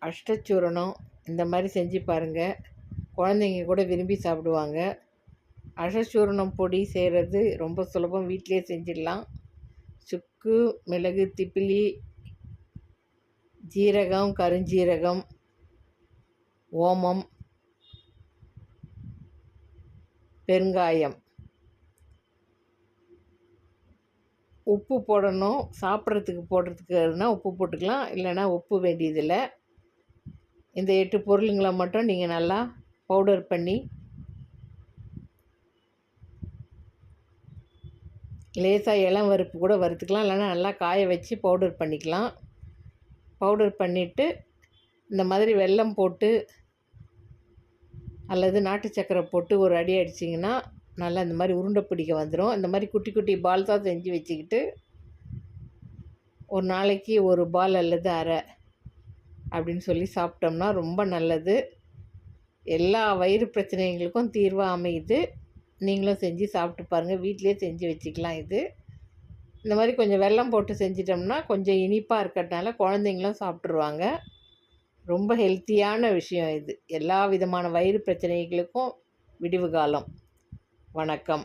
அஷ்டச்சூரணம் இந்த மாதிரி செஞ்சு பாருங்கள். குழந்தைங்க கூட விரும்பி சாப்பிடுவாங்க. அஷ்டச்சூரணம் பொடி செய்கிறது ரொம்ப சுலபம், வீட்டிலே செஞ்சிடலாம். சுக்கு, மிளகு, திப்பிலி, ஜீரகம், கருஞ்சீரகம், ஓமம், பெருங்காயம், உப்பு போடணும். சாப்பிட்றதுக்கு போடுறதுக்குன்னா உப்பு போட்டுக்கலாம், இல்லைன்னா உப்பு வேண்டியதில்லை. இந்த 8 பொருளுங்களை மட்டும் நீங்கள் நல்லா பவுடர் பண்ணி லேசாக இளம் வறுப்பு கூட வறுத்துக்கலாம், இல்லைன்னா நல்லா காய வச்சு பவுடர் பண்ணிக்கலாம். பவுடர் பண்ணிவிட்டு இந்த மாதிரி வெல்லம் போட்டு அல்லது நாட்டு சக்கரை போட்டு ஒரு அடி அடிச்சிங்கன்னா நல்லா இந்த மாதிரி உருண்டை பிடிக்க வந்துடும். இந்த மாதிரி குட்டி குட்டி பால்ஸாக செஞ்சு வச்சுக்கிட்டு ஒரு நாளைக்கு ஒரு பால் அல்லது அரை அப்படின்னு சொல்லி சாப்பிட்டோம்னா ரொம்ப நல்லது. எல்லா வயிறு பிரச்சனைகளுக்கும் தீர்வாக அமையுது. நீங்களும் செஞ்சு சாப்பிட்டு பாருங்கள். வீட்டிலே செஞ்சு வச்சுக்கலாம். இந்த மாதிரி கொஞ்சம் வெல்லம் போட்டு செஞ்சிட்டோம்னா கொஞ்சம் இனிப்பாக இருக்கிறதுனால குழந்தைங்களும் சாப்பிட்ருவாங்க. ரொம்ப ஹெல்த்தியான விஷயம் இது. எல்லா விதமான வயிறு பிரச்சனைகளுக்கும் விடிவு காலம். வணக்கம்.